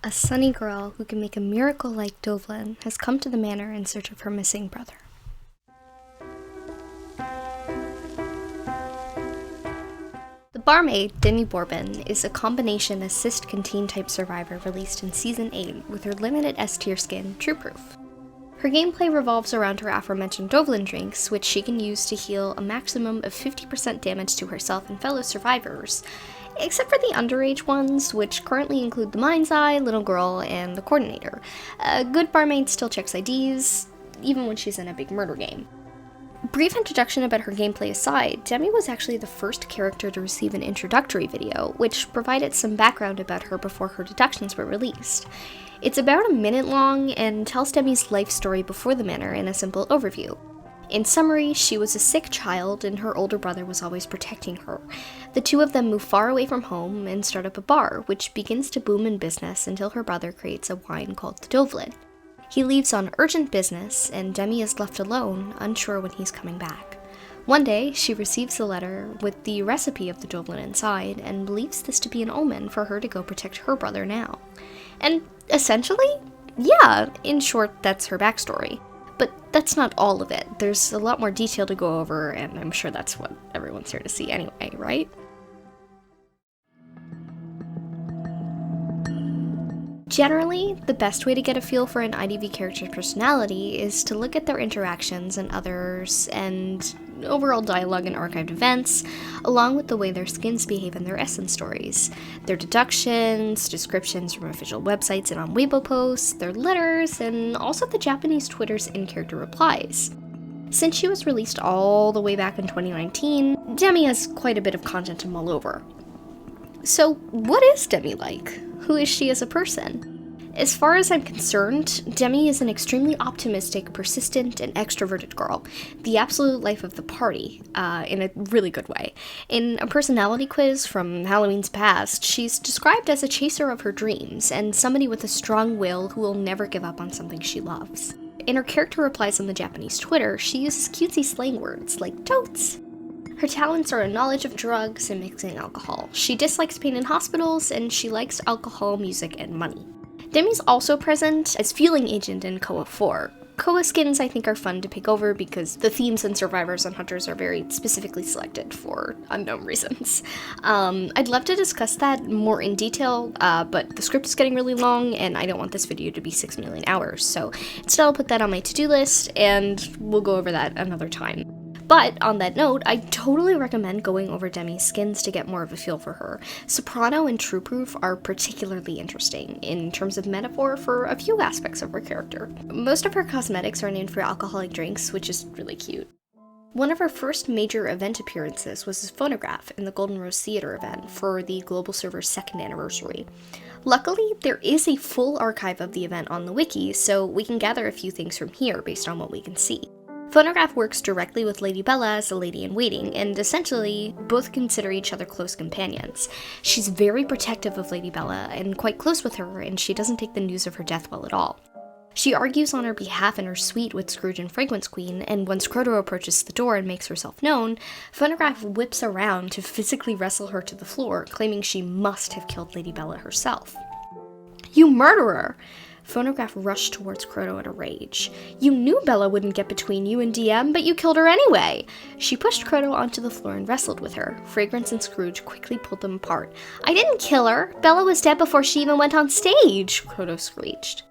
A sunny girl who can make a miracle like Dovlin has come to the manor in search of her missing brother. The barmaid, Demi Bourbon, is a combination assist canteen type survivor released in Season 8 with her limited S-tier skin, True Proof. Her gameplay revolves around her aforementioned Dovlin drinks, which she can use to heal a maximum of 50% damage to herself and fellow survivors, except for the underage ones, which currently include the Mind's Eye, Little Girl, and the Coordinator. A good barmaid still checks IDs, even when she's in a big murder game. Brief introduction about her gameplay aside, Demi was actually the first character to receive an introductory video, which provided some background about her before her deductions were released. It's about a minute long and tells Demi's life story before the manor in a simple overview. In summary, she was a sick child and her older brother was always protecting her. The two of them move far away from home and start up a bar, which begins to boom in business until her brother creates a wine called the Dovlin. He leaves on urgent business, and Demi is left alone, unsure when he's coming back. One day, she receives a letter with the recipe of the Dovlin inside, and believes this to be an omen for her to go protect her brother now. And essentially, yeah, in short, that's her backstory. But that's not all of it. There's a lot more detail to go over, and I'm sure that's what everyone's here to see anyway, right? Generally, the best way to get a feel for an IDV character's personality is to look at their interactions and others, and overall dialogue and archived events, along with the way their skins behave in their essence stories, their deductions, descriptions from official websites and on Weibo posts, their letters, and also the Japanese Twitter's in-character replies. Since she was released all the way back in 2019, Demi has quite a bit of content to mull over. So, what is Demi like? Who is she as a person? As far as I'm concerned, Demi is an extremely optimistic, persistent, and extroverted girl, the absolute life of the party, in a really good way. In a personality quiz from Halloween's past, she's described as a chaser of her dreams, and somebody with a strong will who will never give up on something she loves. In her character replies on the Japanese Twitter, she uses cutesy slang words like totes. Her talents are a knowledge of drugs and mixing alcohol. She dislikes pain in hospitals, and she likes alcohol, music, and money. Demi's also present as feeling agent in Koa 4. Koa skins I think are fun to pick over because the themes and survivors and hunters are very specifically selected for unknown reasons. I'd love to discuss that more in detail, but the script is getting really long and I don't want this video to be 6 million hours, so instead I'll put that on my to-do list and we'll go over that another time. But on that note, I totally recommend going over Demi's skins to get more of a feel for her. Soprano and True Proof are particularly interesting in terms of metaphor for a few aspects of her character. Most of her cosmetics are named for alcoholic drinks, which is really cute. One of her first major event appearances was as Phonograph in the Golden Rose Theater event for the Global Server's 2nd anniversary. Luckily, there is a full archive of the event on the wiki, so we can gather a few things from here based on what we can see. Phonograph works directly with Lady Bella as a lady-in-waiting, and essentially, both consider each other close companions. She's very protective of Lady Bella and quite close with her, and she doesn't take the news of her death well at all. She argues on her behalf in her suite with Scrooge and Fragrance Queen, and once Crota approaches the door and makes herself known, Phonograph whips around to physically wrestle her to the floor, claiming she must have killed Lady Bella herself. "You murderer!" Phonograph rushed towards Crota in a rage. "You knew Bella wouldn't get between you and DM, but you killed her anyway!" She pushed Crota onto the floor and wrestled with her. Fragrance and Scrooge quickly pulled them apart. "I didn't kill her! Bella was dead before she even went on stage!" Crota screeched.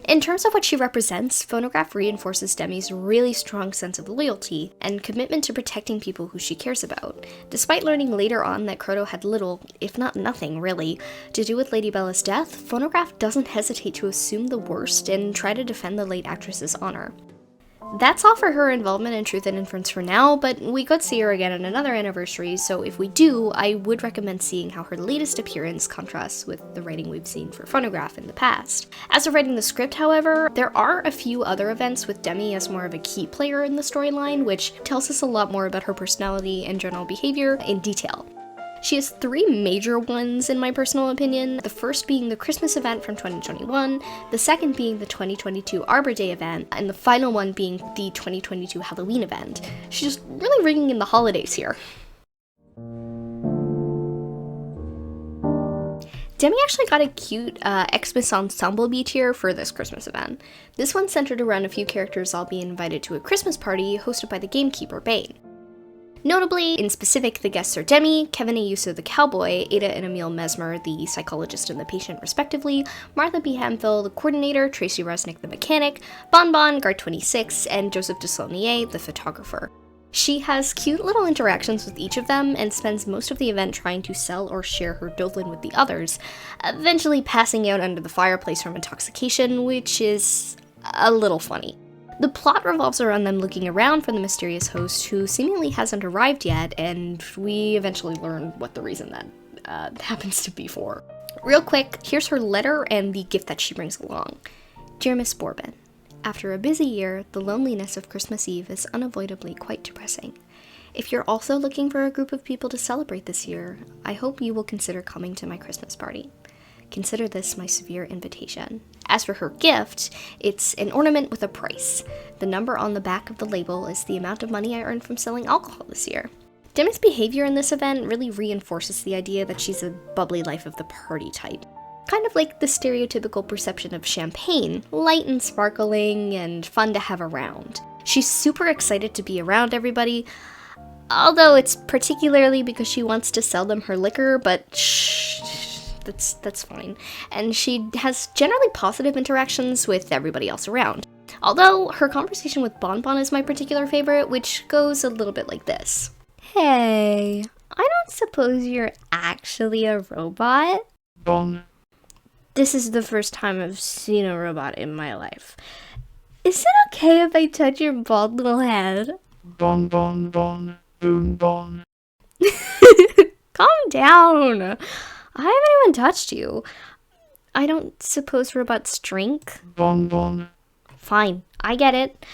In terms of what she represents, Phonograph reinforces Demi's really strong sense of loyalty and commitment to protecting people who she cares about. Despite learning later on that Crota had little, if not nothing really, to do with Lady Bella's death, Phonograph doesn't hesitate to assume the worst and try to defend the late actress's honor. That's all for her involvement in Truth and Inference for now, but we could see her again on another anniversary, so if we do, I would recommend seeing how her latest appearance contrasts with the writing we've seen for Phonograph in the past. As of writing the script, however, there are a few other events with Demi as more of a key player in the storyline, which tells us a lot more about her personality and general behavior in detail. She has 3 major ones in my personal opinion, the first being the Christmas event from 2021, the second being the 2022 Arbor Day event, and the final one being the 2022 Halloween event. She's just really ringing in the holidays here. Demi actually got a cute Xmas ensemble B tier for this Christmas event. This one centered around a few characters all being invited to a Christmas party hosted by the gamekeeper Bane. Notably, in specific, the guests are Demi, Kevin Ayuso the cowboy, Ada and Emil Mesmer, the psychologist and the patient respectively, Martha B. Hamville, the coordinator, Tracy Resnick, the mechanic, Bon Bon, Guard 26, and Joseph Desaulniers, the photographer. She has cute little interactions with each of them and spends most of the event trying to sell or share her Dovlin with the others, eventually passing out under the fireplace from intoxication, which is a little funny. The plot revolves around them looking around for the mysterious host who seemingly hasn't arrived yet, and we eventually learn what the reason that happens to be for. Real quick, here's her letter and the gift that she brings along. Dear Miss Bourbon, after a busy year, the loneliness of Christmas Eve is unavoidably quite depressing. If you're also looking for a group of people to celebrate this year, I hope you will consider coming to my Christmas party. Consider this my severe invitation. As for her gift, it's an ornament with a price. The number on the back of the label is the amount of money I earned from selling alcohol this year. Demi's behavior in this event really reinforces the idea that she's a bubbly life of the party type. Kind of like the stereotypical perception of champagne, light and sparkling and fun to have around. She's super excited to be around everybody, although it's particularly because she wants to sell them her liquor, but that's fine. And she has generally positive interactions with everybody else around. Although her conversation with Bon Bon is my particular favorite, which goes a little bit like this. Hey, I don't suppose you're actually a robot? Bon. This is the first time I've seen a robot in my life. Is it okay if I touch your bald little head? Bon, bon, bon, boom, bon. Calm down. I haven't even touched you. I don't suppose robots drink? Bon, bon. Fine, I get it.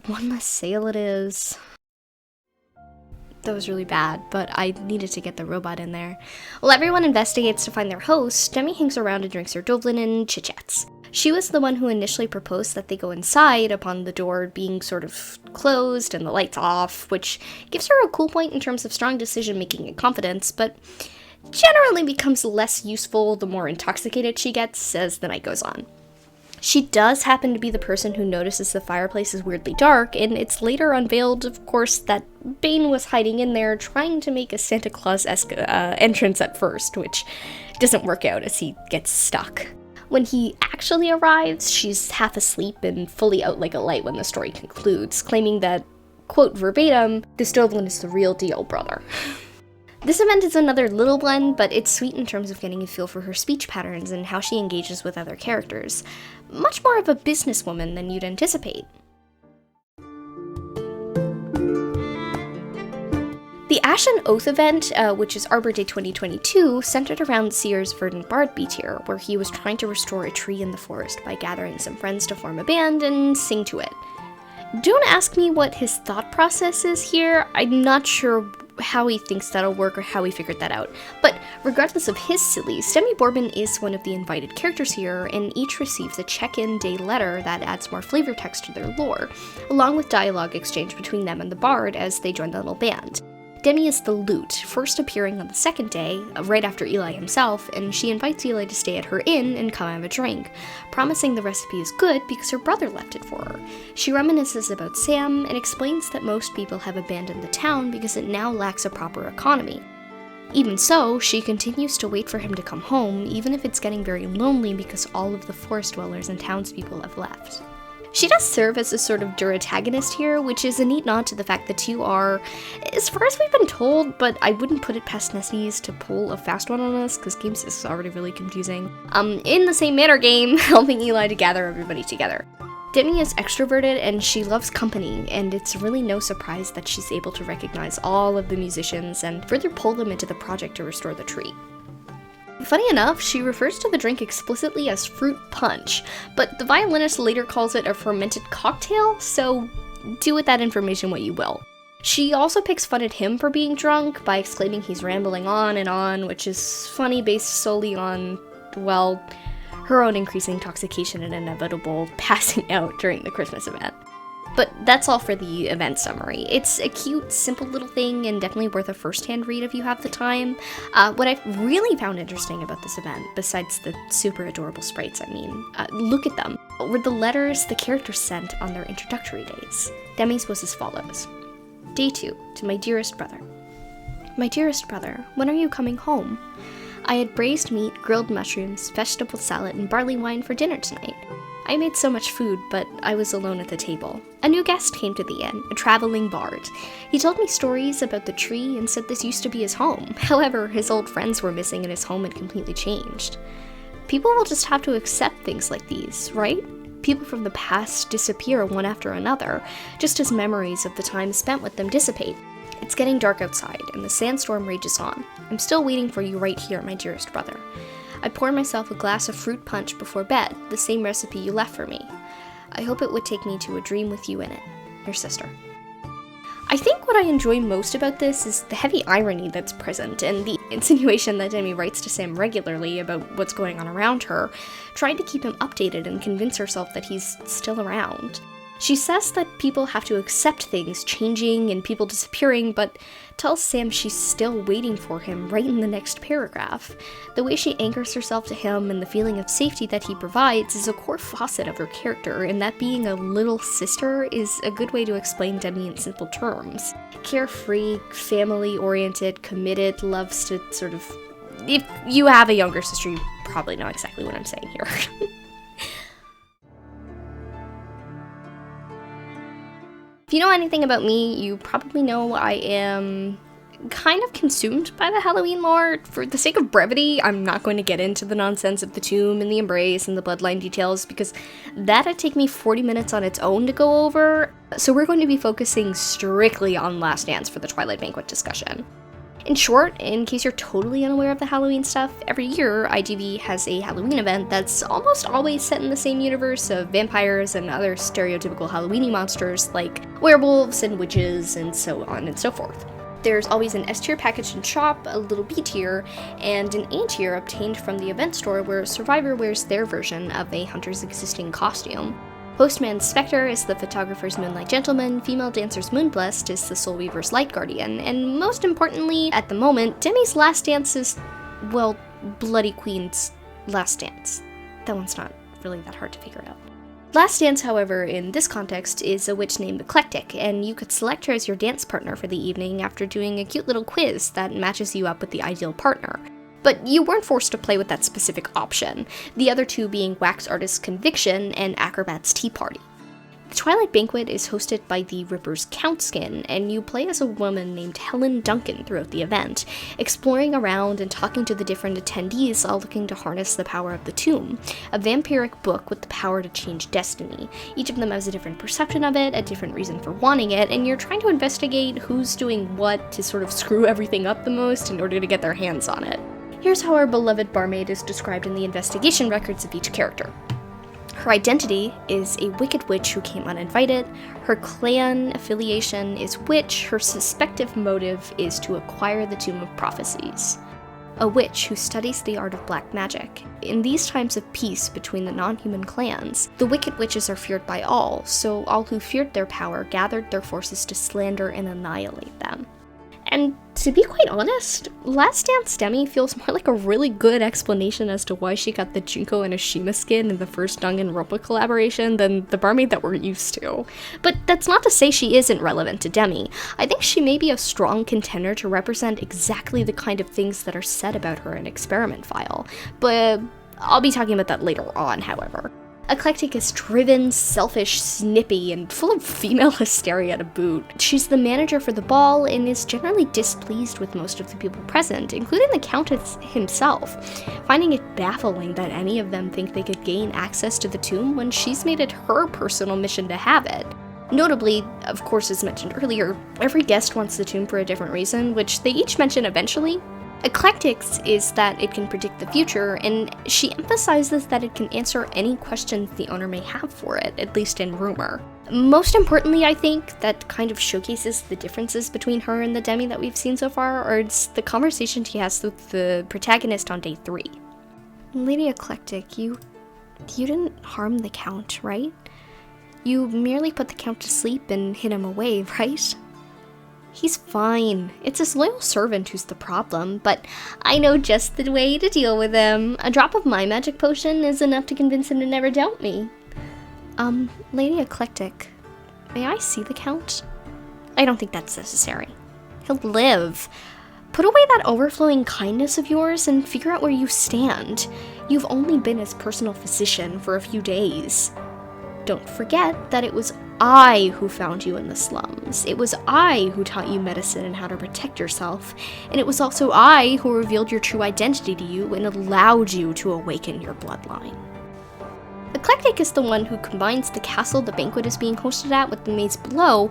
One less sale it is. That was really bad, but I needed to get the robot in there. While everyone investigates to find their host, Demi hangs around and drinks her Dovlin and chit-chats. She was the one who initially proposed that they go inside upon the door being sort of closed and the lights off, which gives her a cool point in terms of strong decision-making and confidence, but generally becomes less useful the more intoxicated she gets as the night goes on. She does happen to be the person who notices the fireplace is weirdly dark, and it's later unveiled, of course, that Bane was hiding in there trying to make a Santa Claus-esque entrance at first, which doesn't work out as he gets stuck. When he actually arrives, she's half asleep and fully out like a light when the story concludes, claiming that, quote verbatim, this Dovlin is the real deal, brother. This event is another little one, but it's sweet in terms of getting a feel for her speech patterns and how she engages with other characters. Much more of a businesswoman than you'd anticipate. The Ashen Oath event, which is Arbor Day 2022, centered around Sear's Verdant Bard B tier, where he was trying to restore a tree in the forest by gathering some friends to form a band and sing to it. Don't ask me what his thought process is here. I'm not sure how he thinks that'll work or how he figured that out. But regardless of his sillies, Demi Bourbon is one of the invited characters here, and each receives a check-in day letter that adds more flavor text to their lore, along with dialogue exchange between them and the bard as they join the little band. Demi is the lute, first appearing on the second day, right after Eli himself, and she invites Eli to stay at her inn and come have a drink, promising the recipe is good because her brother left it for her. She reminisces about Sam and explains that most people have abandoned the town because it now lacks a proper economy. Even so, she continues to wait for him to come home, even if it's getting very lonely because all of the forest dwellers and townspeople have left. She does serve as a sort of duratagonist here, which is a neat nod to the fact that two are, as far as we've been told, but I wouldn't put it past Nesties to pull a fast one on us, because Game 6 is already really confusing, in the same manner game, helping Eli to gather everybody together. Demi is extroverted and she loves company, and it's really no surprise that she's able to recognize all of the musicians and further pull them into the project to restore the tree. Funny enough, she refers to the drink explicitly as fruit punch, but the violinist later calls it a fermented cocktail, so do with that information what you will. She also picks fun at him for being drunk by exclaiming he's rambling on and on, which is funny based solely on, well, her own increasing intoxication and inevitable passing out during the Christmas event. But that's all for the event summary. It's a cute, simple little thing and definitely worth a first-hand read if you have the time. What I really found interesting about this event, besides the super adorable sprites, look at them, were the letters the characters sent on their introductory days. Demi's was as follows. Day 2, to my dearest brother. My dearest brother, when are you coming home? I had braised meat, grilled mushrooms, vegetable salad, and barley wine for dinner tonight. I made so much food, but I was alone at the table. A new guest came to the inn, a traveling bard. He told me stories about the tree and said this used to be his home. However, his old friends were missing and his home had completely changed. People will just have to accept things like these, right? People from the past disappear one after another, just as memories of the time spent with them dissipate. It's getting dark outside, and the sandstorm rages on. I'm still waiting for you right here, my dearest brother. I poured myself a glass of fruit punch before bed, the same recipe you left for me. I hope it would take me to a dream with you in it. Your sister. I think what I enjoy most about this is the heavy irony that's present, and the insinuation that Demi writes to Sam regularly about what's going on around her, trying to keep him updated and convince herself that he's still around. She says that people have to accept things changing and people disappearing, but tells Sam she's still waiting for him right in the next paragraph. The way she anchors herself to him and the feeling of safety that he provides is a core facet of her character, and that being a little sister is a good way to explain Demi in simple terms. Carefree, family-oriented, committed, loves to sort of... If you have a younger sister, you probably know exactly what I'm saying here. If you know anything about me, you probably know I am kind of consumed by the Halloween lore. For the sake of brevity, I'm not going to get into the nonsense of the tomb and the embrace and the bloodline details because that'd take me 40 minutes on its own to go over. So we're going to be focusing strictly on Last Dance for the Twilight Banquet discussion. In short, in case you're totally unaware of the Halloween stuff, every year IDV has a Halloween event that's almost always set in the same universe of vampires and other stereotypical Halloweeny monsters like werewolves and witches and so on and so forth. There's always an S tier packaged in shop, a little B tier, and an A tier obtained from the event store where a survivor wears their version of a hunter's existing costume. Postman's Spectre is the photographer's Moonlight Gentleman, female dancer's Moonblessed is the Soul Weaver's Light Guardian, and most importantly, at the moment, Demi's Last Dance is, well, Bloody Queen's Last Dance. That one's not really that hard to figure out. Last Dance, however, in this context, is a witch named Eclectic, and you could select her as your dance partner for the evening after doing a cute little quiz that matches you up with the ideal partner. But you weren't forced to play with that specific option, the other two being Wax Artist's Conviction and Acrobat's Tea Party. The Twilight Banquet is hosted by the Ripper's Countskin, and you play as a woman named Helen Duncan throughout the event, exploring around and talking to the different attendees all looking to harness the power of the tomb, a vampiric book with the power to change destiny. Each of them has a different perception of it, a different reason for wanting it, and you're trying to investigate who's doing what to sort of screw everything up the most in order to get their hands on it. Here's how our beloved barmaid is described in the investigation records of each character. Her identity is a wicked witch who came uninvited, her clan affiliation is witch, her suspective motive is to acquire the Tomb of Prophecies. A witch who studies the art of black magic. In these times of peace between the non-human clans, the wicked witches are feared by all, so all who feared their power gathered their forces to slander and annihilate them. And to be quite honest, Last Dance Demi feels more like a really good explanation as to why she got the Junko and Ashima skin in the first Danganronpa collaboration than the barmaid that we're used to. But that's not to say she isn't relevant to Demi. I think she may be a strong contender to represent exactly the kind of things that are said about her in Experiment File, but I'll be talking about that later on, however. Eclectic is driven, selfish, snippy, and full of female hysteria to boot. She's the manager for the ball and is generally displeased with most of the people present, including the Countess himself, finding it baffling that any of them think they could gain access to the tomb when she's made it her personal mission to have it. Notably, of course as mentioned earlier, every guest wants the tomb for a different reason, which they each mention eventually. Eclectic's is that it can predict the future, and she emphasizes that it can answer any questions the owner may have for it, at least in rumor. Most importantly, I think, that kind of showcases the differences between her and the Demi that we've seen so far, or it's the conversation she has with the protagonist on day 3. Lady Eclectic, you didn't harm the Count, right? You merely put the Count to sleep and hid him away, right? He's fine. It's his loyal servant who's the problem, but I know just the way to deal with him. A drop of my magic potion is enough to convince him to never doubt me. Lady Eclectic, may I see the Count? I don't think that's necessary. He'll live. Put away that overflowing kindness of yours and figure out where you stand. You've only been his personal physician for a few days. Don't forget that it was I who found you in the slums. It was I who taught you medicine and how to protect yourself. And it was also I who revealed your true identity to you and allowed you to awaken your bloodline. Eclectic is the one who combines the castle the banquet is being hosted at with the maze below,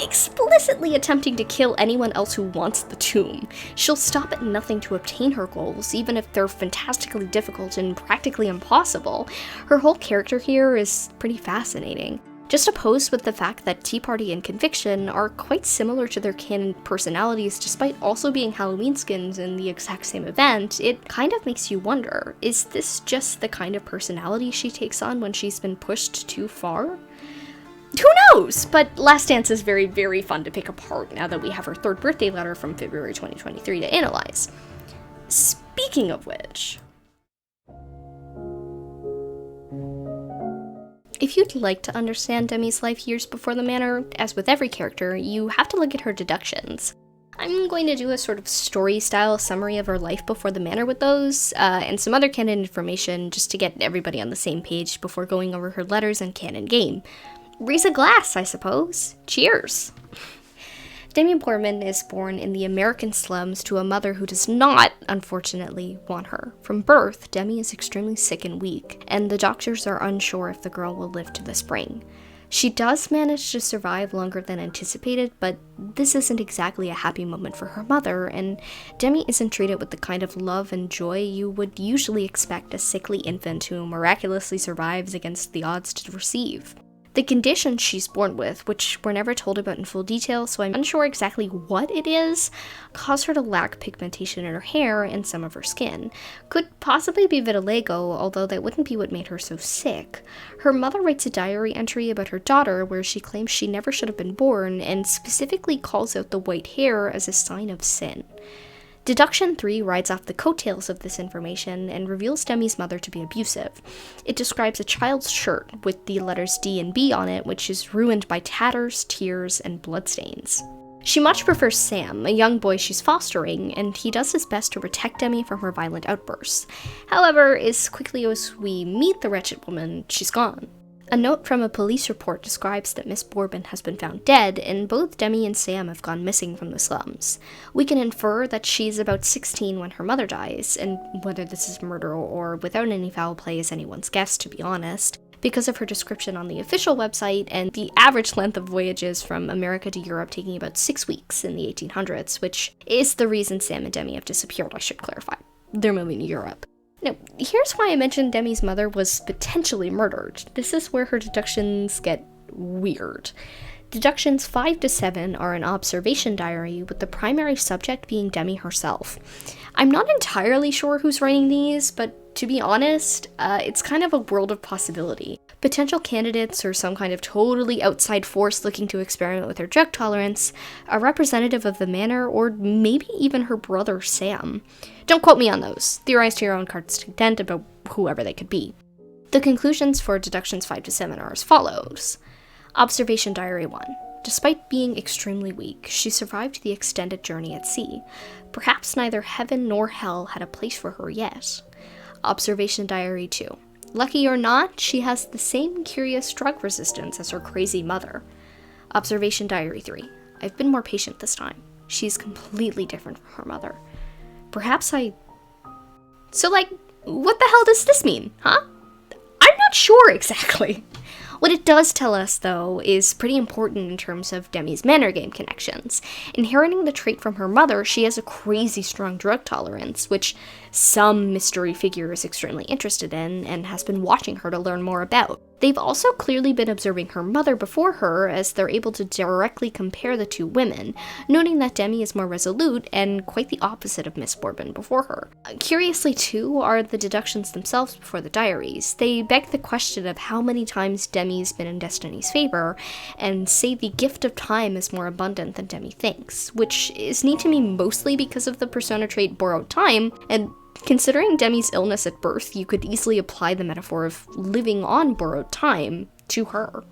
explicitly attempting to kill anyone else who wants the tomb. She'll stop at nothing to obtain her goals, even if they're fantastically difficult and practically impossible. Her whole character here is pretty fascinating. Just opposed with the fact that Tea Party and Conviction are quite similar to their canon personalities despite also being Halloween skins in the exact same event, it kind of makes you wonder, is this just the kind of personality she takes on when she's been pushed too far? Who knows? But Last Dance is very, very fun to pick apart now that we have her third birthday letter from February 2023 to analyze. Speaking of which, if you'd like to understand Demi's life years before the manor, as with every character, you have to look at her deductions. I'm going to do a sort of story-style summary of her life before the manor with those, and some other canon information just to get everybody on the same page before going over her letters and canon game. Raise a glass, I suppose. Cheers! Demi Boorman is born in the American slums to a mother who does not, unfortunately, want her. From birth, Demi is extremely sick and weak, and the doctors are unsure if the girl will live to the spring. She does manage to survive longer than anticipated, but this isn't exactly a happy moment for her mother, and Demi isn't treated with the kind of love and joy you would usually expect a sickly infant who miraculously survives against the odds to receive. The condition she's born with, which we're never told about in full detail, so I'm unsure exactly what it is, cause her to lack pigmentation in her hair and some of her skin. Could possibly be vitiligo, although that wouldn't be what made her so sick. Her mother writes a diary entry about her daughter where she claims she never should have been born, and specifically calls out the white hair as a sign of sin. Deduction 3 rides off the coattails of this information and reveals Demi's mother to be abusive. It describes a child's shirt with the letters D and B on it, which is ruined by tatters, tears, and bloodstains. She much prefers Sam, a young boy she's fostering, and he does his best to protect Demi from her violent outbursts. However, as quickly as we meet the wretched woman, she's gone. A note from a police report describes that Miss Bourbon has been found dead, and both Demi and Sam have gone missing from the slums. We can infer that she's about 16 when her mother dies, and whether this is murder or without any foul play is anyone's guess, to be honest, because of her description on the official website and the average length of voyages from America to Europe taking about 6 weeks in the 1800s, which is the reason Sam and Demi have disappeared, I should clarify. They're moving to Europe. Now, here's why I mentioned Demi's mother was potentially murdered. This is where her deductions get weird. Deductions 5 to 7 are an observation diary, with the primary subject being Demi herself. I'm not entirely sure who's writing these, but to be honest, it's kind of a world of possibility. Potential candidates or some kind of totally outside force looking to experiment with her drug tolerance, a representative of the manor, or maybe even her brother Sam. Don't quote me on those. Theorize to your own heart's content about whoever they could be. The conclusions for deductions 5 to 7 are as follows. Observation Diary 1. Despite being extremely weak, she survived the extended journey at sea. Perhaps neither heaven nor hell had a place for her yet. Observation Diary 2. Lucky or not, she has the same curious drug resistance as her crazy mother. Observation Diary 3. I've been more patient this time. She's completely different from her mother. Perhaps So, what the hell does this mean, huh? I'm not sure exactly. What it does tell us, though, is pretty important in terms of Demi's manor game connections. Inheriting the trait from her mother, she has a crazy strong drug tolerance, which some mystery figure is extremely interested in and has been watching her to learn more about. They've also clearly been observing her mother before her, as they're able to directly compare the two women, noting that Demi is more resolute and quite the opposite of Miss Bourbon before her. Curiously too are the deductions themselves before the diaries. They beg the question of how many times Demi's been in Destiny's favor, and say the gift of time is more abundant than Demi thinks, which is neat to me mostly because of the persona trait borrowed time, and considering Demi's illness at birth, you could easily apply the metaphor of living on borrowed time to her.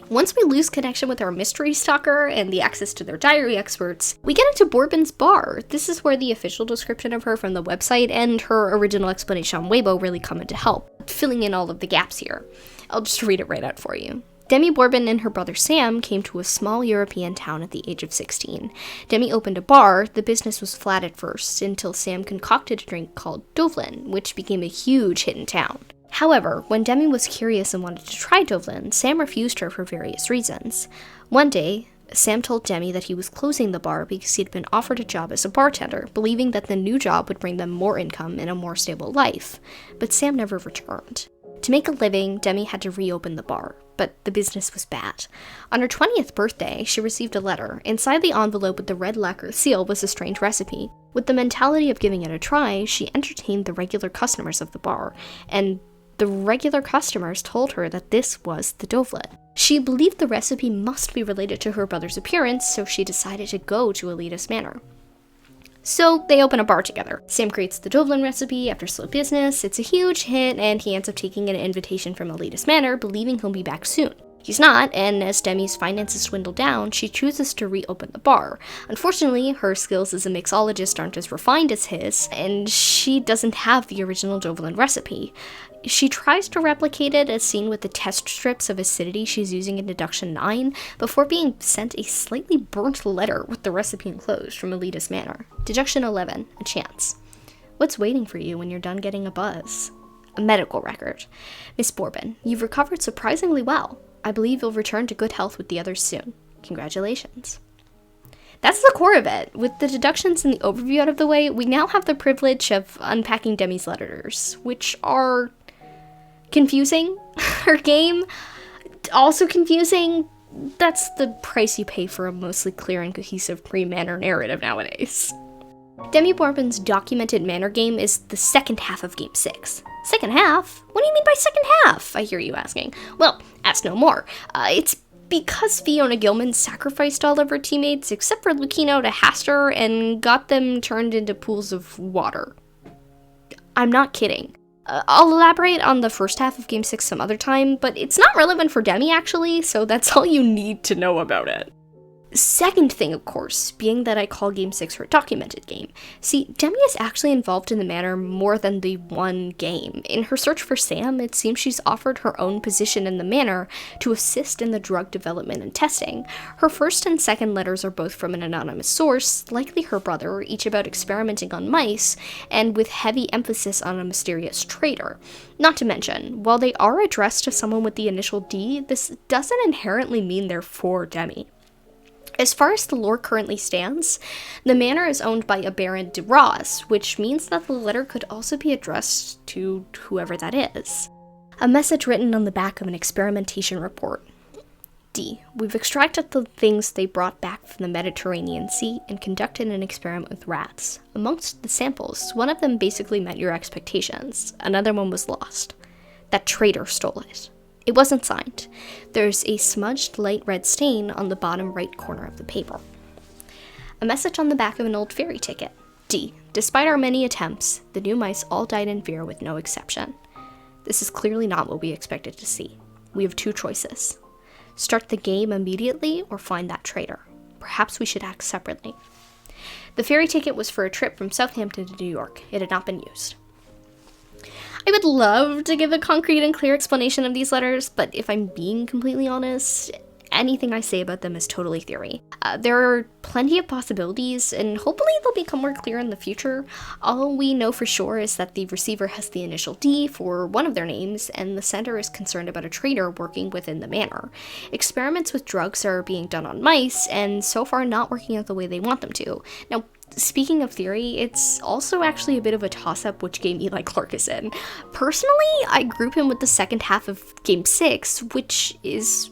Once we lose connection with our mystery stalker and the access to their diary experts, we get into Bourbon's bar. This is where the official description of her from the website and her original explanation on Weibo really come into help, filling in all of the gaps here. I'll just read it right out for you. Demi Bourbon and her brother Sam came to a small European town at the age of 16. Demi opened a bar. The business was flat at first, until Sam concocted a drink called Dovlin, which became a huge hit in town. However, when Demi was curious and wanted to try Dovlin, Sam refused her for various reasons. One day, Sam told Demi that he was closing the bar because he had been offered a job as a bartender, believing that the new job would bring them more income and a more stable life. But Sam never returned. To make a living, Demi had to reopen the bar, but the business was bad. On her 20th birthday, she received a letter. Inside the envelope with the red lacquer seal was a strange recipe. With the mentality of giving it a try, she entertained the regular customers of the bar, and the regular customers told her that this was the Dovlet. She believed the recipe must be related to her brother's appearance, so she decided to go to Elita's Manor. So they open a bar together. Sam creates the Dovlin recipe after slow business. It's a huge hit, and he ends up taking an invitation from Elita's Manor, believing he'll be back soon. He's not, and as Demi's finances dwindle down, she chooses to reopen the bar. Unfortunately, her skills as a mixologist aren't as refined as his, and she doesn't have the original Dovlin recipe. She tries to replicate it as seen with the test strips of acidity she's using in Deduction 9, before being sent a slightly burnt letter with the recipe enclosed from Elita's Manor. Deduction 11, a chance. What's waiting for you when you're done getting a buzz? A medical record. Miss Bourbon, you've recovered surprisingly well. I believe you'll return to good health with the others soon. Congratulations. That's the core of it. With the deductions and the overview out of the way, we now have the privilege of unpacking Demi's letters, which are confusing. Her game, also confusing. That's the price you pay for a mostly clear and cohesive pre-Manor narrative nowadays. Demi Bourbon's documented Manor game is the second half of Game 6. Second half? What do you mean by second half? I hear you asking. Well, ask no more. It's because Fiona Gilman sacrificed all of her teammates except for Lucino to Hastur and got them turned into pools of water. I'm not kidding. I'll elaborate on the first half of Game 6 some other time, but it's not relevant for Demi actually, so that's all you need to know about it. Second thing, of course, being that I call Game 6 her documented game. See, Demi is actually involved in the Manor more than the one game. In her search for Sam, it seems she's offered her own position in the Manor to assist in the drug development and testing. Her first and second letters are both from an anonymous source, likely her brother, each about experimenting on mice, and with heavy emphasis on a mysterious traitor. Not to mention, while they are addressed to someone with the initial D, this doesn't inherently mean they're for Demi. As far as the lore currently stands, the manor is owned by a Baron de Ross, which means that the letter could also be addressed to whoever that is. A message written on the back of an experimentation report. D. We've extracted the things they brought back from the Mediterranean Sea and conducted an experiment with rats. Amongst the samples, one of them basically met your expectations. Another one was lost. That traitor stole it. It wasn't signed. There's a smudged light red stain on the bottom right corner of the paper. A message on the back of an old ferry ticket. D. Despite our many attempts, the new mice all died in fear with no exception. This is clearly not what we expected to see. We have two choices. Start the game immediately or find that traitor. Perhaps we should act separately. The ferry ticket was for a trip from Southampton to New York. It had not been used. I would love to give a concrete and clear explanation of these letters, but if I'm being completely honest, anything I say about them is totally theory. There are plenty of possibilities, and hopefully they'll become more clear in the future. All we know for sure is that the receiver has the initial D for one of their names, and the sender is concerned about a traitor working within the manor. Experiments with drugs are being done on mice, and so far not working out the way they want them to. Now, speaking of theory, it's also actually a bit of a toss-up which game Eli Clark is in. Personally, I group him with the second half of Game 6, which is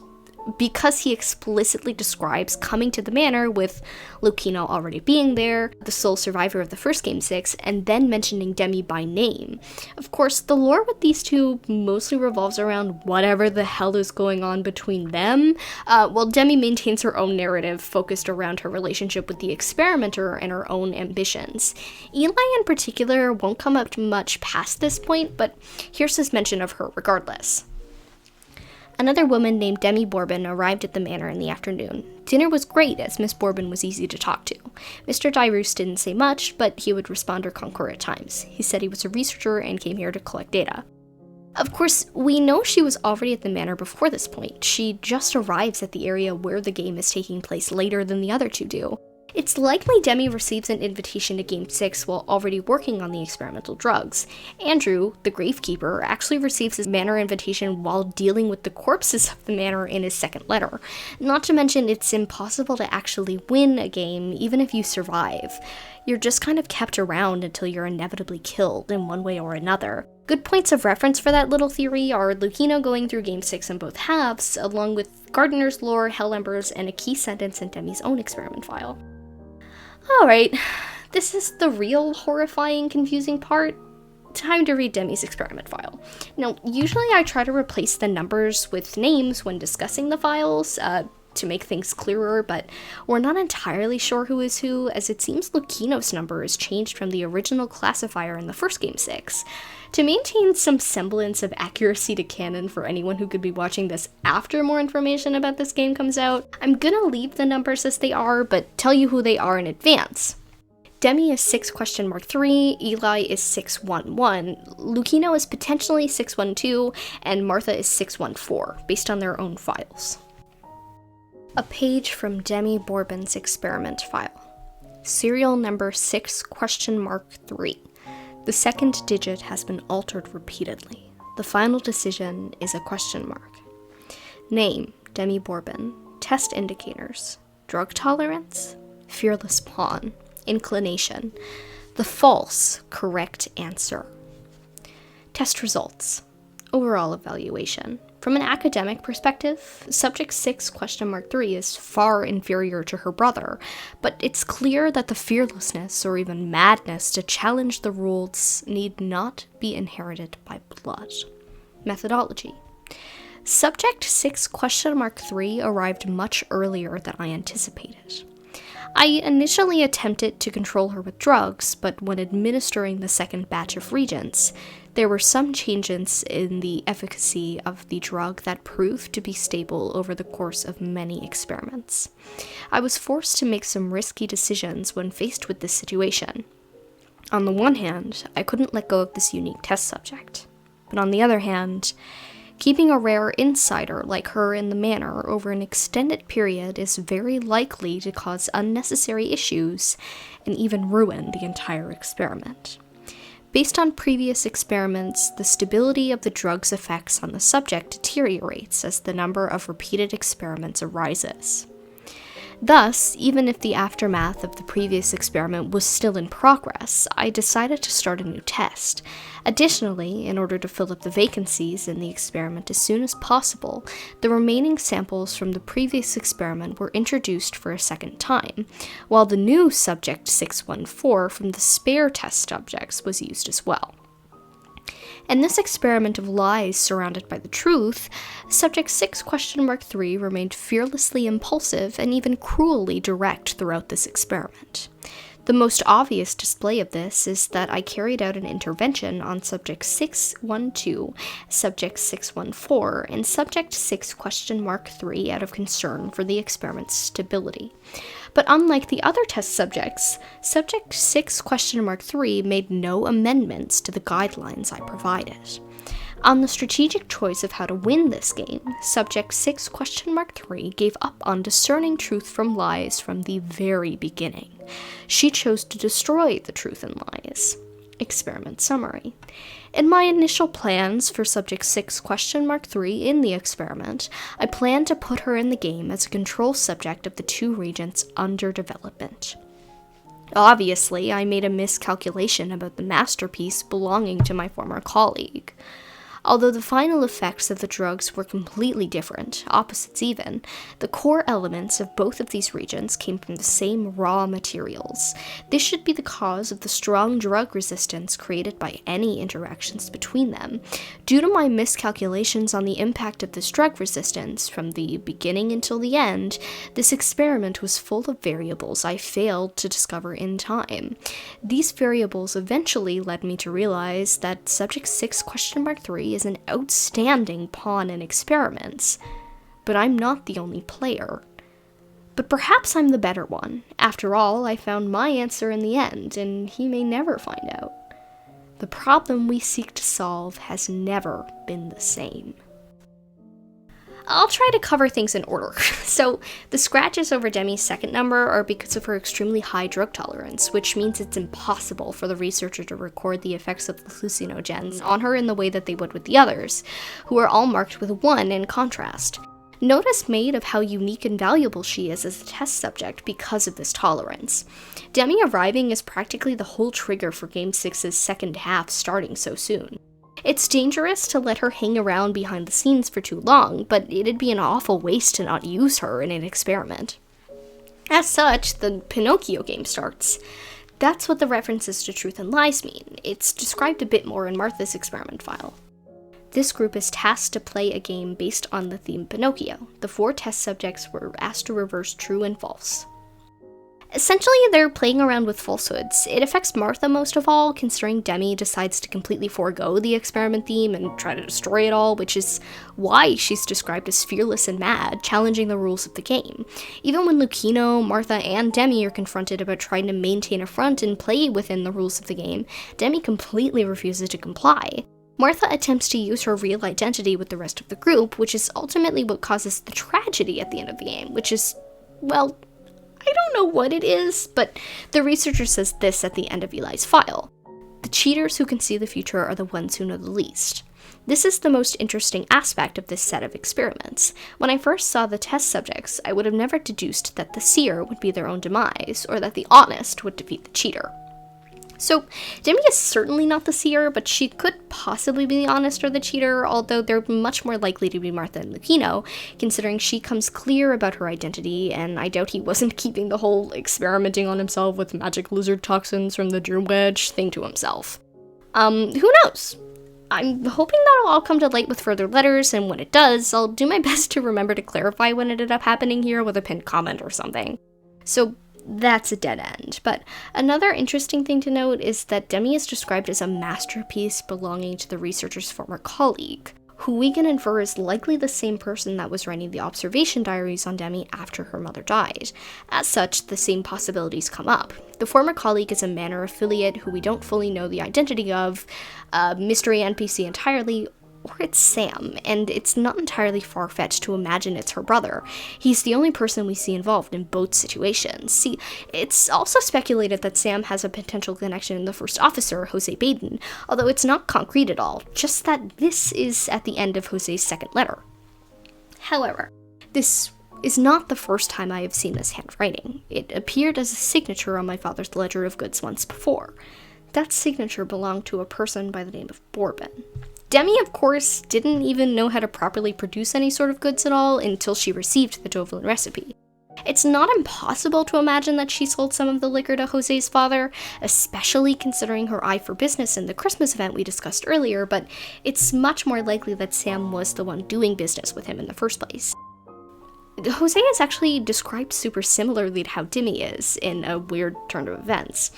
because he explicitly describes coming to the manor with Lucino already being there, the sole survivor of the first Game 6, and then mentioning Demi by name. Of course, the lore with these two mostly revolves around whatever the hell is going on between them, while Demi maintains her own narrative focused around her relationship with the experimenter and her own ambitions. Eli in particular won't come up much past this point, but here's his mention of her regardless. Another woman named Demi Bourbon arrived at the manor in the afternoon. Dinner was great, as Miss Bourbon was easy to talk to. Mr. Dyrus didn't say much, but he would respond or concur at times. He said he was a researcher and came here to collect data. Of course, we know she was already at the manor before this point. She just arrives at the area where the game is taking place later than the other two do. It's likely Demi receives an invitation to Game 6 while already working on the experimental drugs. Andrew, the gravekeeper, actually receives his manor invitation while dealing with the corpses of the manor in his second letter. Not to mention, it's impossible to actually win a game, even if you survive. You're just kind of kept around until you're inevitably killed in one way or another. Good points of reference for that little theory are Lucino going through Game 6 in both halves, along with Gardener's lore, Hell Embers, and a key sentence in Demi's own experiment file. Alright, this is the real horrifying, confusing part. Time to read Demi's experiment file. Now, usually I try to replace the numbers with names when discussing the files, to make things clearer, but we're not entirely sure who is who, as it seems Lucino's number is changed from the original classifier in the first Game 6. To maintain some semblance of accuracy to canon for anyone who could be watching this after more information about this game comes out, I'm gonna leave the numbers as they are, but tell you who they are in advance. Demi is 6?3, Eli is 611, Lucino is potentially 612, and Martha is 614, based on their own files. A page from Demi Bourbon's experiment file. Serial number 6?3. The second digit has been altered repeatedly. The final decision is a question mark. Name, Demi Bourbon. Test indicators. Drug tolerance. Fearless pawn. Inclination. The false correct answer. Test results. Overall evaluation. From an academic perspective, subject 6?3 is far inferior to her brother, but it's clear that the fearlessness or even madness to challenge the rules need not be inherited by blood. Methodology. Subject 6?3 arrived much earlier than I anticipated. I initially attempted to control her with drugs, but when administering the second batch of reagents, there were some changes in the efficacy of the drug that proved to be stable over the course of many experiments. I was forced to make some risky decisions when faced with this situation. On the one hand, I couldn't let go of this unique test subject, but on the other hand, keeping a rare insider like her in the manor over an extended period is very likely to cause unnecessary issues and even ruin the entire experiment. Based on previous experiments, the stability of the drug's effects on the subject deteriorates as the number of repeated experiments arises. Thus, even if the aftermath of the previous experiment was still in progress, I decided to start a new test. Additionally, in order to fill up the vacancies in the experiment as soon as possible, the remaining samples from the previous experiment were introduced for a second time, while the new subject 614 from the spare test subjects was used as well. In this experiment of lies surrounded by the truth, subject 6?3 remained fearlessly impulsive and even cruelly direct throughout this experiment. The most obvious display of this is that I carried out an intervention on subject 612, subject 614, and subject 6?3 out of concern for the experiment's stability. But unlike the other test subjects, subject 6?3 made no amendments to the guidelines I provided. On the strategic choice of how to win this game, subject 6?3 gave up on discerning truth from lies from the very beginning. She chose to destroy the truth and lies. Experiment summary. In my initial plans for subject 6?3 in the experiment, I planned to put her in the game as a control subject of the two regents under development. Obviously, I made a miscalculation about the masterpiece belonging to my former colleague. Although the final effects of the drugs were completely different, opposites even, the core elements of both of these regions came from the same raw materials. This should be the cause of the strong drug resistance created by any interactions between them. Due to my miscalculations on the impact of this drug resistance, from the beginning until the end, this experiment was full of variables I failed to discover in time. These variables eventually led me to realize that Subject 6?3 is an outstanding pawn in experiments, but I'm not the only player. But perhaps I'm the better one. After all, I found my answer in the end, and he may never find out. The problem we seek to solve has never been the same. I'll try to cover things in order. So, the scratches over Demi's second number are because of her extremely high drug tolerance, which means it's impossible for the researcher to record the effects of the hallucinogens on her in the way that they would with the others, who are all marked with 1 in contrast. Notice made of how unique and valuable she is as a test subject because of this tolerance. Demi arriving is practically the whole trigger for Game 6's second half starting so soon. It's dangerous to let her hang around behind the scenes for too long, but it'd be an awful waste to not use her in an experiment. As such, the Pinocchio game starts. That's what the references to truth and lies mean. It's described a bit more in Martha's experiment file. This group is tasked to play a game based on the theme Pinocchio. The 4 test subjects were asked to reverse true and false. Essentially, they're playing around with falsehoods. It affects Martha most of all, considering Demi decides to completely forego the experiment theme and try to destroy it all, which is why she's described as fearless and mad, challenging the rules of the game. Even when Lucchino, Martha, and Demi are confronted about trying to maintain a front and play within the rules of the game, Demi completely refuses to comply. Martha attempts to use her real identity with the rest of the group, which is ultimately what causes the tragedy at the end of the game, which is, well, I don't know what it is, but the researcher says this at the end of Eli's file. The cheaters who can see the future are the ones who know the least. This is the most interesting aspect of this set of experiments. When I first saw the test subjects, I would have never deduced that the seer would be their own demise, or that the honest would defeat the cheater. So, Demi is certainly not the seer, but she could possibly be the honest or the cheater, although they're much more likely to be Martha and Lucchino, considering she comes clear about her identity, and I doubt he wasn't keeping the whole experimenting on himself with magic lizard toxins from the Dream Wedge thing to himself. Who knows? I'm hoping that'll all come to light with further letters, and when it does, I'll do my best to remember to clarify what ended up happening here with a pinned comment or something. So, that's a dead end. But another interesting thing to note is that Demi is described as a masterpiece belonging to the researcher's former colleague, who we can infer is likely the same person that was writing the observation diaries on Demi after her mother died. As such, the same possibilities come up. The former colleague is a Manor affiliate who we don't fully know the identity of, a mystery NPC entirely, or it's Sam, and it's not entirely far-fetched to imagine it's her brother. He's the only person we see involved in both situations. See, it's also speculated that Sam has a potential connection in the first officer, Jose Baden, although it's not concrete at all, just that this is at the end of Jose's second letter. However, this is not the first time I have seen this handwriting. It appeared as a signature on my father's ledger of goods once before. That signature belonged to a person by the name of Bourbon. Demi, of course, didn't even know how to properly produce any sort of goods at all until she received the Dovlin recipe. It's not impossible to imagine that she sold some of the liquor to Jose's father, especially considering her eye for business in the Christmas event we discussed earlier, but it's much more likely that Sam was the one doing business with him in the first place. Jose is actually described super similarly to how Demi is, in a weird turn of events.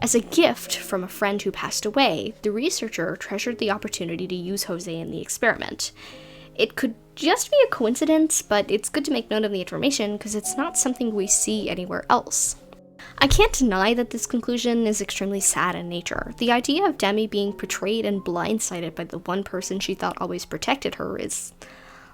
As a gift from a friend who passed away, the researcher treasured the opportunity to use Jose in the experiment. It could just be a coincidence, but it's good to make note of the information because it's not something we see anywhere else. I can't deny that this conclusion is extremely sad in nature. The idea of Demi being betrayed and blindsided by the one person she thought always protected her is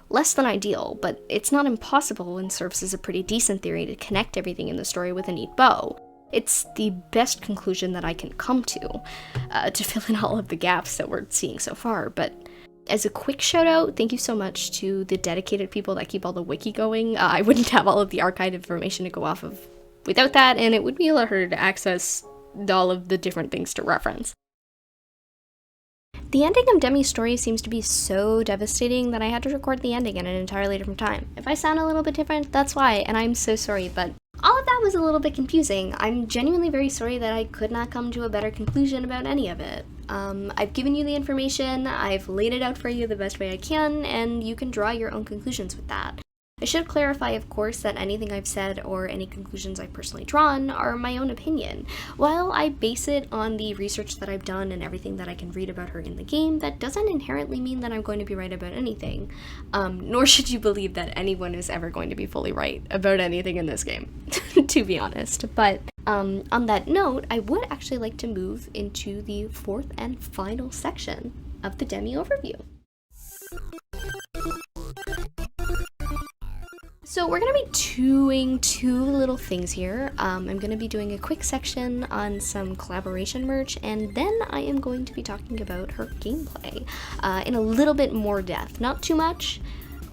less than ideal, but it's not impossible and serves as a pretty decent theory to connect everything in the story with a neat bow. It's the best conclusion that I can come to fill in all of the gaps that we're seeing so far, but as a quick shout out, thank you so much to the dedicated people that keep all the wiki going. I wouldn't have all of the archived information to go off of without that, and it would be a lot harder to access all of the different things to reference. The ending of Demi's story seems to be so devastating that I had to record the ending at an entirely different time. If I sound a little bit different, that's why, and I'm so sorry, but all of that was a little bit confusing. I'm genuinely very sorry that I could not come to a better conclusion about any of it. I've given you the information, I've laid it out for you the best way I can, and you can draw your own conclusions with that. I should clarify, of course, that anything I've said or any conclusions I've personally drawn are my own opinion. While I base it on the research that I've done and everything that I can read about her in the game, that doesn't inherently mean that I'm going to be right about anything. Nor should you believe that anyone is ever going to be fully right about anything in this game, to be honest. But on that note, I would actually like to move into the fourth and final section of the Demi overview. So we're going to be doing two little things here. I'm going to be doing a quick section on some collaboration merch, and then I am going to be talking about her gameplay in a little bit more depth. Not too much,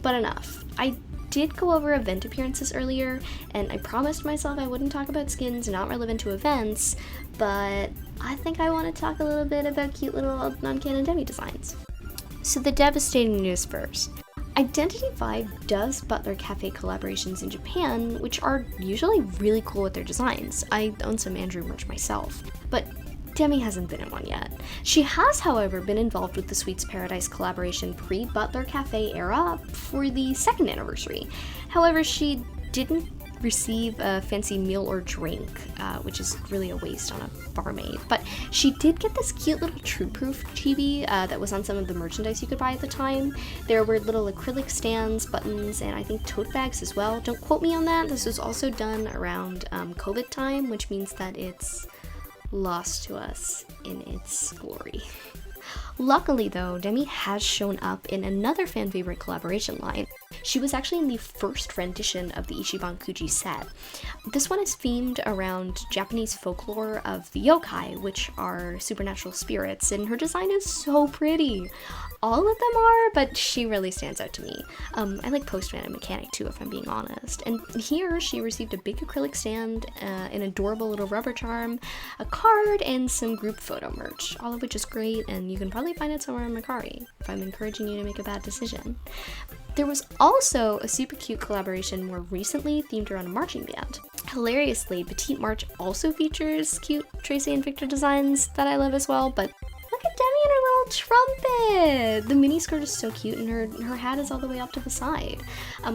but enough. I did go over event appearances earlier, and I promised myself I wouldn't talk about skins not relevant to events, but I think I want to talk a little bit about cute little non-canon Demi designs. So the devastating news first. Identity V does Butler Cafe collaborations in Japan, which are usually really cool with their designs. I own some Andrew merch myself, but Demi hasn't been in one yet. She has, however, been involved with the Sweets Paradise collaboration pre-Butler Cafe era for the 2nd anniversary. However, she didn't receive a fancy meal or drink, which is really a waste on a barmaid. But she did get this cute little True Proof chibi that was on some of the merchandise you could buy at the time. There were little acrylic stands, buttons, and I think tote bags as well. Don't quote me on that. This was also done around COVID time, which means that it's lost to us in its glory. Luckily though, Demi has shown up in another fan favorite collaboration line. She was actually in the first rendition of the Ichiban Kuji set. This one is themed around Japanese folklore of the yokai, which are supernatural spirits, and her design is so pretty. All of them are, but she really stands out to me. I like Postman and Mechanic too, if I'm being honest. And here she received a big acrylic stand, an adorable little rubber charm, a card, and some group photo merch, all of which is great, and you can probably find it somewhere in Mercari, if I'm encouraging you to make a bad decision. There was also a super cute collaboration more recently themed around a marching band. Hilariously, Petite March also features cute Tracy and Victor designs that I love as well, but look at Demi and her little trumpet! The mini skirt is so cute, and her hat is all the way up to the side.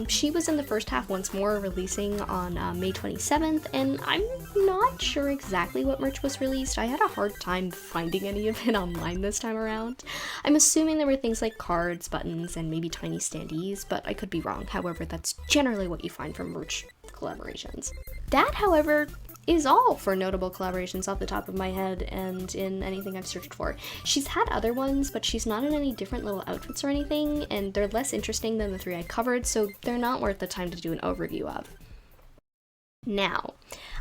She was in the first half once more, releasing on May 27th, and I'm not sure exactly what merch was released. I had a hard time finding any of it online this time around. I'm assuming there were things like cards, buttons, and maybe tiny standees, but I could be wrong. However, that's generally what you find from merch collaborations. That, however, is all for notable collaborations off the top of my head and in anything I've searched for. She's had other ones, but she's not in any different little outfits or anything, and they're less interesting than the 3 I covered, so they're not worth the time to do an overview of. Now,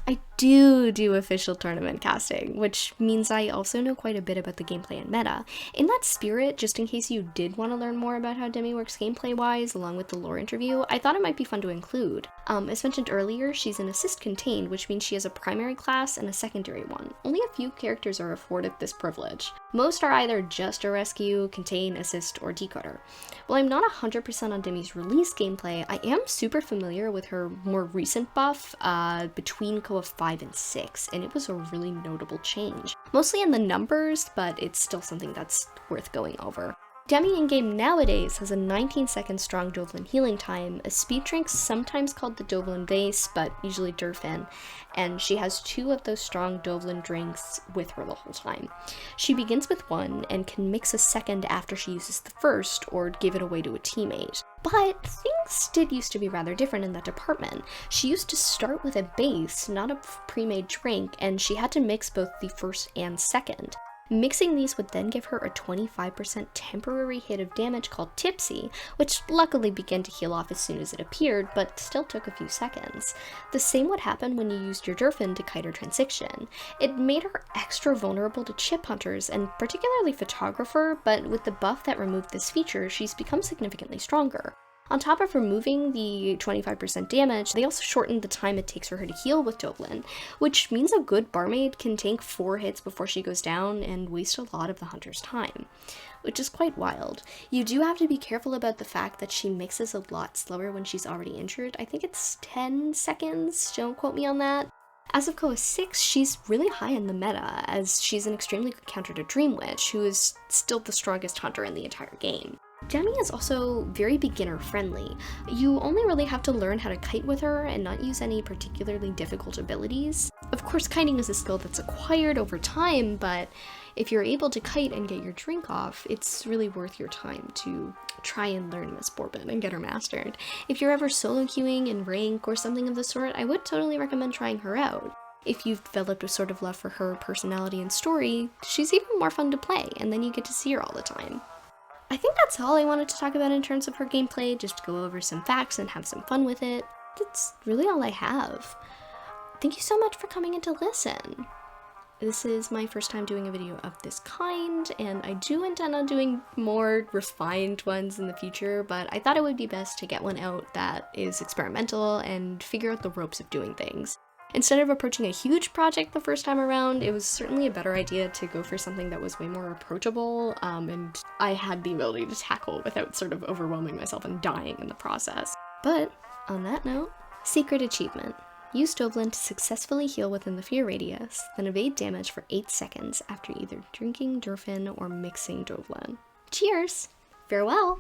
I do official tournament casting, which means I also know quite a bit about the gameplay and meta. In that spirit, just in case you did want to learn more about how Demi works gameplay-wise, along with the lore interview, I thought it might be fun to include. As mentioned earlier, she's an assist contained, which means she has a primary class and a secondary one. Only a few characters are afforded this privilege. Most are either just a rescue, contain, assist, or decoder. While I'm not 100% on Demi's release gameplay, I am super familiar with her more recent buff between Co of 5 and 6, and it was a really notable change. Mostly in the numbers, but it's still something that's worth going over. Demi in-game nowadays has a 19-second strong Dovlan healing time, a speed drink sometimes called the Dovlan base, but usually Durfin, and she has 2 of those strong Dovlan drinks with her the whole time. She begins with 1 and can mix a second after she uses the first, or give it away to a teammate. But things did used to be rather different in that department. She used to start with a base, not a pre-made drink, and she had to mix both the first and second. Mixing these would then give her a 25% temporary hit of damage called Tipsy, which luckily began to heal off as soon as it appeared, but still took a few seconds. The same would happen when you used your Durfin to kite her transition. It made her extra vulnerable to chip hunters, and particularly Photographer, but with the buff that removed this feature, she's become significantly stronger. On top of removing the 25% damage, they also shortened the time it takes for her to heal with Dovlin, which means a good barmaid can tank 4 hits before she goes down and waste a lot of the hunter's time, which is quite wild. You do have to be careful about the fact that she mixes a lot slower when she's already injured. I think it's 10 seconds, don't quote me on that. As of Koa 6, she's really high in the meta, as she's an extremely good counter to Dream Witch, who is still the strongest hunter in the entire game. Demi is also very beginner friendly. You only really have to learn how to kite with her and not use any particularly difficult abilities. Of course, kiting is a skill that's acquired over time, but if you're able to kite and get your drink off, it's really worth your time to try and learn Miss Bourbon and get her mastered. If you're ever solo queuing in rank or something of the sort, I would totally recommend trying her out. If you've developed a sort of love for her personality and story, she's even more fun to play, and then you get to see her all the time. I think that's all I wanted to talk about in terms of her gameplay, just to go over some facts and have some fun with it. That's really all I have. Thank you so much for coming in to listen. This is my first time doing a video of this kind, and I do intend on doing more refined ones in the future, but I thought it would be best to get one out that is experimental and figure out the ropes of doing things. Instead of approaching a huge project the first time around, it was certainly a better idea to go for something that was way more approachable, and I had the ability to tackle without sort of overwhelming myself and dying in the process. But on that note, secret achievement. Use Dovlin to successfully heal within the fear radius, then evade damage for 8 seconds after either drinking Durfin or mixing Dovlin. Cheers! Farewell!